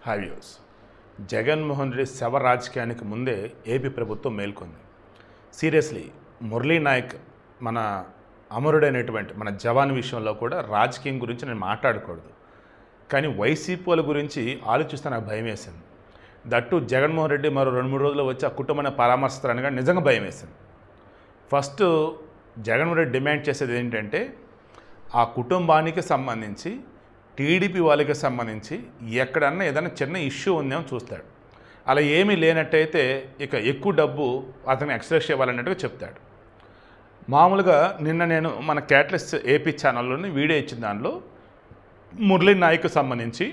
హ్యావ్యూస్ జగన్మోహన్ రెడ్డి శవ రాజకీయానికి ముందే ఏపీ ప్రభుత్వం మేల్కొంది. సీరియస్లీ మురళీ నాయక్ మన అమరుడైనటువంటి మన జవాన్ విషయంలో కూడా రాజకీయం గురించి నేను మాట్లాడకూడదు, కానీ వైసీపీ వాళ్ళ గురించి ఆలోచిస్తే నాకు భయం వేసింది. దట్టు జగన్మోహన్ రెడ్డి మరో 2-3 రోజుల్లో వచ్చి ఆ కుటుంబాన్ని పరామర్శిస్తారనగా నిజంగా భయం వేసింది. ఫస్ట్ జగన్మోహన్ రెడ్డి డిమాండ్ చేసేది ఏంటంటే ఆ కుటుంబానికి సంబంధించి టీడీపీ వాళ్ళకి సంబంధించి ఎక్కడన్నా ఏదైనా చిన్న ఇష్యూ ఉందేమో చూస్తాడు. అలా ఏమీ లేనట్టయితే ఇక ఎక్కువ డబ్బు అతను ఎక్స్‌ట్రాక్ట్ ఇవ్వాలన్నట్టుగా చెప్తాడు. మామూలుగా నిన్న నేను మన క్యాటలిస్ట్ ఏపీ ఛానల్లోని వీడియో ఇచ్చిన దానిలో మురళీ నాయక్ సంబంధించి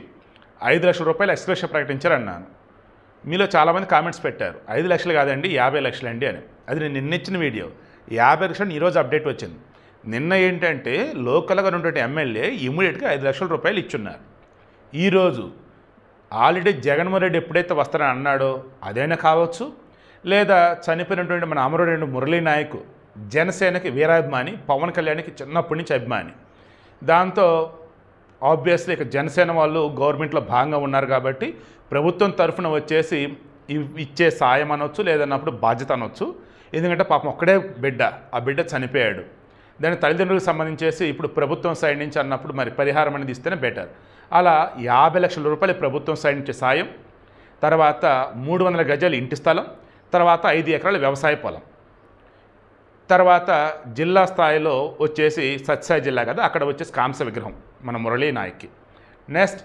5 లక్షల రూపాయలు ఎక్స్‌గ్రేషియా ప్రకటించారన్నాను. మీలో చాలామంది కామెంట్స్ పెట్టారు, 5 లక్షలు కాదండి 50 లక్షలు అండి అని. అది నేను నిన్న ఇచ్చిన వీడియో. 50 లక్షలు ఈరోజు అప్డేట్ వచ్చింది. నిన్న ఏంటంటే లోకల్గా ఉన్నటువంటి ఎమ్మెల్యే ఇమీడియట్గా 5 లక్షల రూపాయలు ఇచ్చున్నారు. ఈరోజు ఆల్రెడీ జగన్మోహన్ రెడ్డి ఎప్పుడైతే వస్తారని అన్నాడో అదైనా కావచ్చు, లేదా చనిపోయినటువంటి మన అమరుడైన మురళీ నాయక్ జనసేనకి వీరాభిమాని, పవన్ కళ్యాణ్కి చిన్నప్పటి నుంచి అభిమాని. దాంతో ఆబ్వియస్లీ ఇక జనసేన వాళ్ళు గవర్నమెంట్లో భాగంగా ఉన్నారు కాబట్టి ప్రభుత్వం తరఫున వచ్చేసి ఇచ్చే సాయం అనొచ్చు, లేదన్నప్పుడు బాధ్యత అనొచ్చు. ఎందుకంటే పాపం ఒక్కడే బిడ్డ, ఆ బిడ్డ చనిపోయాడు. దాని తల్లిదండ్రులకు సంబంధించేసి ఇప్పుడు ప్రభుత్వం సైడ్ నుంచి అన్నప్పుడు మరి పరిహారం అనేది ఇస్తేనే బెటర్. అలా 50 లక్షల రూపాయలు ప్రభుత్వం సైడ్ నుంచి సాయం, తర్వాత 300 గజాలు ఇంటి స్థలం, తర్వాత 5 ఎకరాల వ్యవసాయ పొలం, తర్వాత జిల్లా స్థాయిలో వచ్చేసి సత్యసాయి జిల్లా కదా, అక్కడ వచ్చేసి కాంస్య విగ్రహం మన మురళీ నాయక్కి. నెక్స్ట్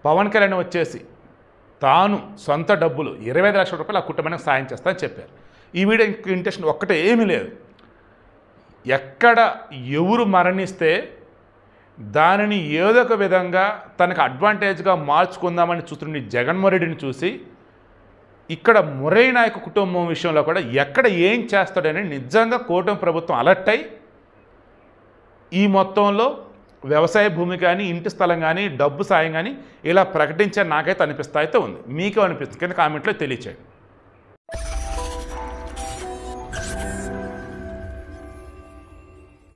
పవన్ కళ్యాణ్ వచ్చేసి తాను సొంత డబ్బులు 25 లక్షల రూపాయలు ఆ కుటుంబానికి సాయం చేస్తానని చెప్పారు. ఈ వీడియో ఇంటెన్షన్ ఒక్కటే ఏమీ లేదు. ఎక్కడ ఎవరు మరణిస్తే దానిని ఏదో ఒక విధంగా తనకు అడ్వాంటేజ్గా మార్చుకుందామని చూస్తున్న జగన్మోహన్ రెడ్డిని చూసి ఇక్కడ మురళీ నాయక్ కుటుంబం విషయంలో కూడా ఎక్కడ ఏం చేస్తాడని నిజంగా కూటమి ప్రభుత్వం అలర్ట్ అయి ఈ మొత్తంలో వ్యవసాయ భూమి కానీ, ఇంటి స్థలం కానీ, డబ్బు సాయం కానీ ఇలా ప్రకటించే నాకైతే అనిపిస్తా అయితే ఉంది. మీకు అనిపిస్తుంది కింద కామెంట్లో తెలియచేయండి.